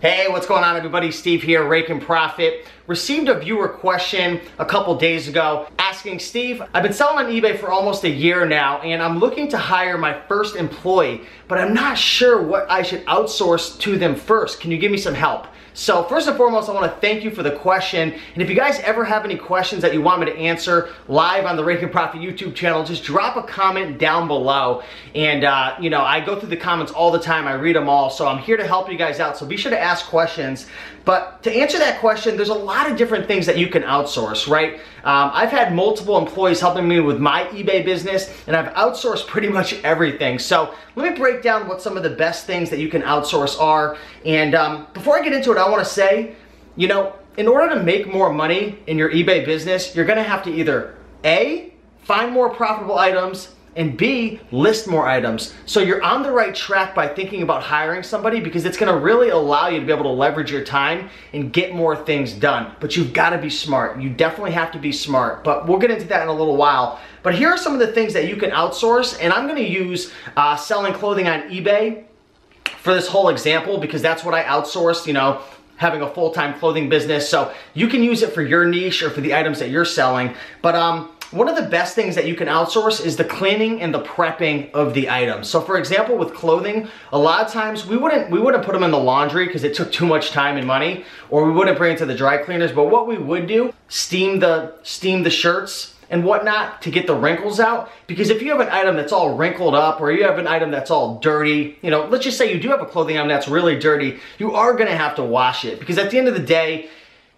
Hey, what's going on everybody? Steve here, Raiken Profit. Received a viewer question a couple days ago asking, Steve, I've been selling on eBay for almost a year now and I'm looking to hire my first employee, but I'm not sure what I should outsource to them first. Can you give me some help? So first and foremost, I want to thank you for the question. And if you guys ever have any questions that you want me to answer live on the Raiken Profit YouTube channel, just drop a comment down below. And I go through the comments all the time. I read them all. So I'm here to help you guys out. So be sure to ask questions. But to answer that question, there's a lot of different things that you can outsource, right? I've had multiple employees helping me with my eBay business, and I've outsourced pretty much everything. So let me break down what some of the best things that you can outsource are. And before I get into it, I want to say, in order to make more money in your eBay business, you're going to have to either A, find more profitable items, and B, list more items. So you're on the right track by thinking about hiring somebody, because it's gonna really allow you to be able to leverage your time and get more things done. But you've gotta be smart. You definitely have to be smart, but we'll get into that in a little while. But here are some of the things that you can outsource, and I'm gonna use selling clothing on eBay for this whole example, because that's what I outsourced, having a full-time clothing business. So you can use it for your niche or for the items that you're selling. But one of the best things that you can outsource is the cleaning and the prepping of the items. So for example, with clothing, a lot of times we wouldn't put them in the laundry because it took too much time and money, or we wouldn't bring it to the dry cleaners. But what we would do, steam the shirts and whatnot to get the wrinkles out. Because if you have an item that's all wrinkled up, or you have an item that's all dirty, let's just say you do have a clothing item that's really dirty, you are gonna have to wash it. Because at the end of the day,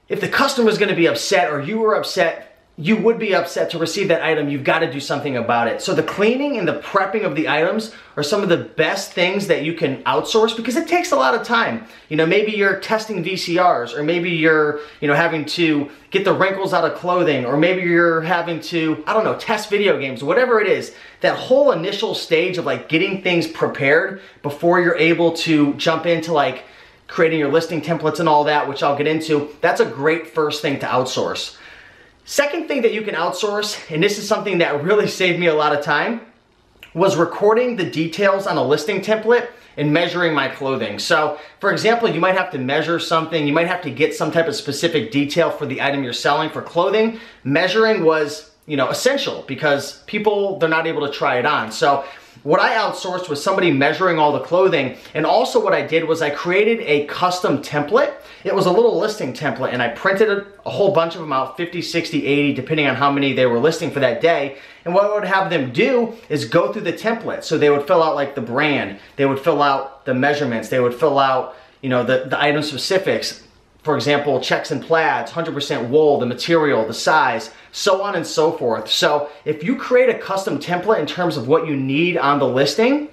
if the customer's gonna be upset or you were upset, you would be upset to receive that item, you've got to do something about it. So the cleaning and the prepping of the items are some of the best things that you can outsource, because it takes a lot of time. Maybe you're testing VCRs, or maybe you're, having to get the wrinkles out of clothing, or maybe you're having to, test video games, whatever it is. That whole initial stage of getting things prepared before you're able to jump into creating your listing templates and all that, which I'll get into, that's a great first thing to outsource. Second thing that you can outsource, and this is something that really saved me a lot of time, was recording the details on a listing template and measuring my clothing. So for example, you might have to measure something, you might have to get some type of specific detail for the item you're selling. For clothing, measuring was essential, because people, they're not able to try it on. So what I outsourced was somebody measuring all the clothing. And also what I did was I created a custom template. It was a little listing template, and I printed a whole bunch of them out, 50, 60, 80, depending on how many they were listing for that day. And what I would have them do is go through the template. So they would fill out the brand, they would fill out the measurements, they would fill out the item specifics. For example, checks and plaids, 100% wool, the material, the size, so on and so forth. So if you create a custom template in terms of what you need on the listing,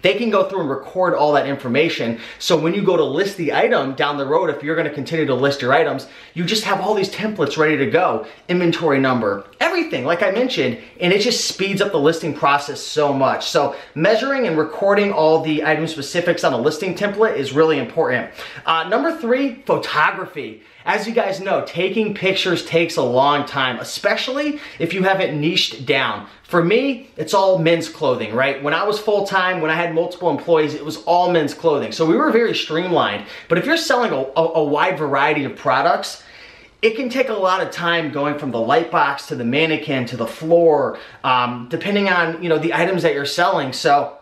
they can go through and record all that information. So when you go to list the item down the road, if you're gonna continue to list your items, you just have all these templates ready to go. Inventory number, everything, like I mentioned, and it just speeds up the listing process so much. So measuring and recording all the item specifics on a listing template is really important. Number 3, photography. As you guys know, taking pictures takes a long time, especially if you haven't niched down. For me, it's all men's clothing, right? When I was full-time, when I had multiple employees, it was all men's clothing. So we were very streamlined. But if you're selling a wide variety of products, it can take a lot of time going from the light box to the mannequin to the floor, depending on the items that you're selling. So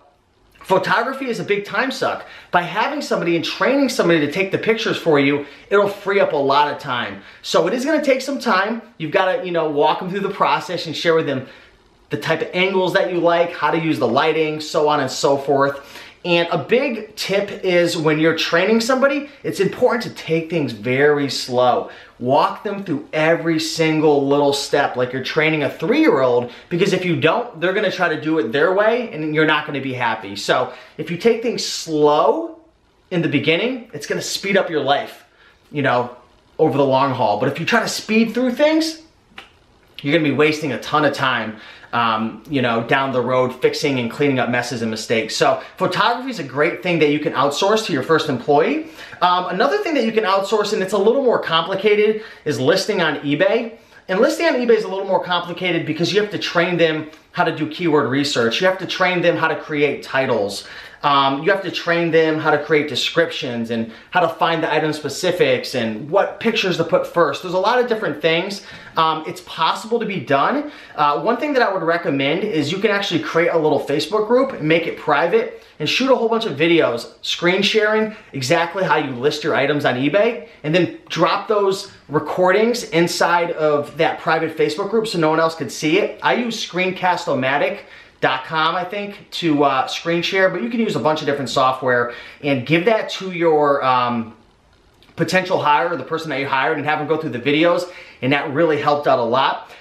photography is a big time suck. By having somebody and training somebody to take the pictures for you, it'll free up a lot of time. So it is gonna take some time. You've gotta, walk them through the process and share with them the type of angles that you like, how to use the lighting, so on and so forth. And a big tip is when you're training somebody, it's important to take things very slow. Walk them through every single little step like you're training a 3-year-old, because if you don't, they're gonna try to do it their way and you're not gonna be happy. So if you take things slow in the beginning, it's gonna speed up your life, over the long haul. But if you try to speed through things, you're gonna be wasting a ton of time down the road fixing and cleaning up messes and mistakes. So photography is a great thing that you can outsource to your first employee. Another thing that you can outsource, and it's a little more complicated, is listing on eBay. And listing on eBay is a little more complicated because you have to train them how to do keyword research. You have to train them how to create titles. You have to train them how to create descriptions and how to find the item specifics and what pictures to put first. There's a lot of different things. It's possible to be done. One thing that I would recommend is you can actually create a little Facebook group and make it private and shoot a whole bunch of videos, screen sharing exactly how you list your items on eBay, and then drop those recordings inside of that private Facebook group so no one else could see it. I use screencast-o-matic.com, I think, to screen share, but you can use a bunch of different software and give that to your potential hire, the person that you hired, and have them go through the videos, and that really helped out a lot.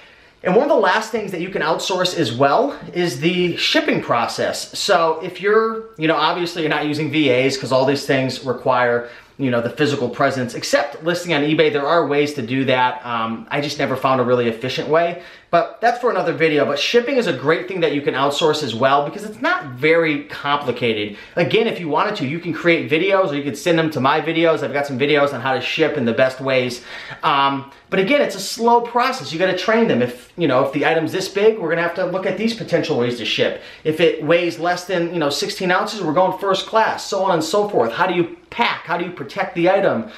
And one of the last things that you can outsource as well is the shipping process. So if you're, obviously you're not using VAs because all these things require, the physical presence, except listing on eBay, there are ways to do that. I just never found a really efficient way, but that's for another video. But shipping is a great thing that you can outsource as well because it's not very complicated. Again, if you wanted to, you can create videos or you could send them to my videos. I've got some videos on how to ship in the best ways. But again, it's a slow process. You got to train them. If the item's this big, we're gonna have to look at these potential ways to ship. If it weighs less than 16 ounces, we're going first class, so on and so forth. How do you pack? How do you protect the item?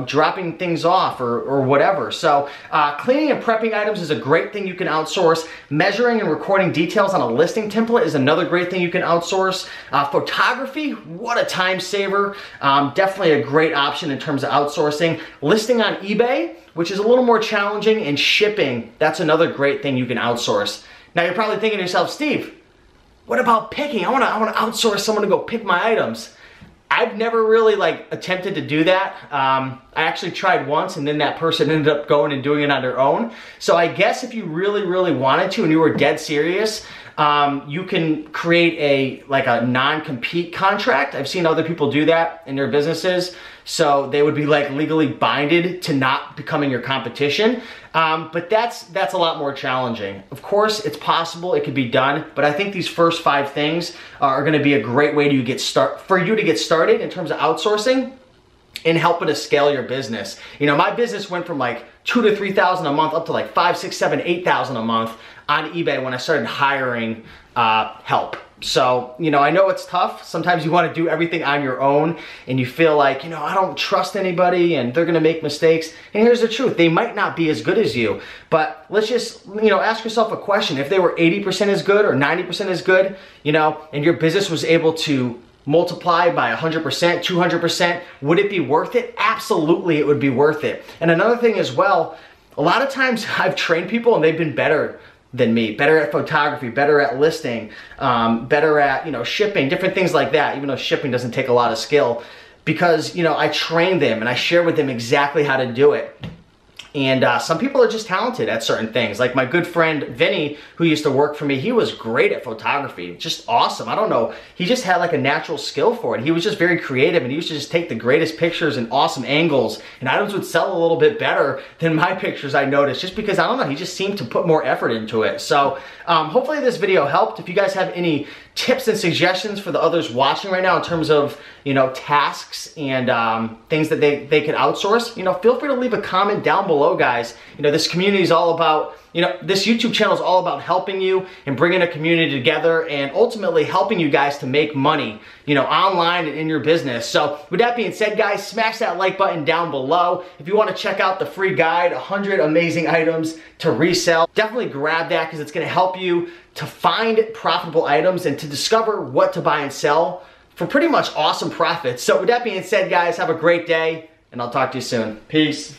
Dropping things off or whatever. So cleaning and prepping items is a great thing you can outsource. Measuring and recording details on a listing template is another great thing you can outsource. Photography, what a time saver. Definitely a great option in terms of outsourcing. Listing on eBay, which is a little more challenging, and shipping, that's another great thing you can outsource. Now you're probably thinking to yourself, Steve, what about picking? I wanna outsource someone to go pick my items. I've never really attempted to do that. I actually tried once and then that person ended up going and doing it on their own. So I guess if you really, really wanted to and you were dead serious, you can create a non-compete contract. I've seen other people do that in their businesses. So they would be legally binded to not becoming your competition. But that's a lot more challenging. Of course, it's possible, it could be done, but I think these first 5 things are gonna be a great way for you to get started in terms of outsourcing and helping to scale your business. My business went from $2,000 to $3,000 a month up to $5,000, $6,000, $7,000, $8,000 a month on eBay when I started hiring help. So, I know it's tough. Sometimes you want to do everything on your own and you feel like, I don't trust anybody and they're going to make mistakes. And here's the truth. They might not be as good as you, but let's just, ask yourself a question. If they were 80% as good or 90% as good, and your business was able to multiply by 100%, 200%, would it be worth it? Absolutely, it would be worth it. And another thing as well, a lot of times I've trained people and they've been better than me, better at photography, better at listing, better at shipping, different things like that, even though shipping doesn't take a lot of skill, because I train them and I share with them exactly how to do it. And some people are just talented at certain things. Like my good friend Vinny, who used to work for me, he was great at photography, just awesome. I don't know, he just had a natural skill for it. He was just very creative and he used to just take the greatest pictures and awesome angles, and items would sell a little bit better than my pictures, I noticed, just because, I don't know, he just seemed to put more effort into it. So hopefully this video helped. If you guys have any tips and suggestions for the others watching right now in terms of tasks and things that they could outsource, feel free to leave a comment down below, guys. This community is all about, this YouTube channel is all about helping you and bringing a community together and ultimately helping you guys to make money, online and in your business. So with that being said, guys, smash that like button down below. If you want to check out the free guide, 100 amazing items to resell, definitely grab that because it's going to help you to find profitable items and to discover what to buy and sell for pretty much awesome profits. So with that being said, guys, have a great day and I'll talk to you soon. Peace.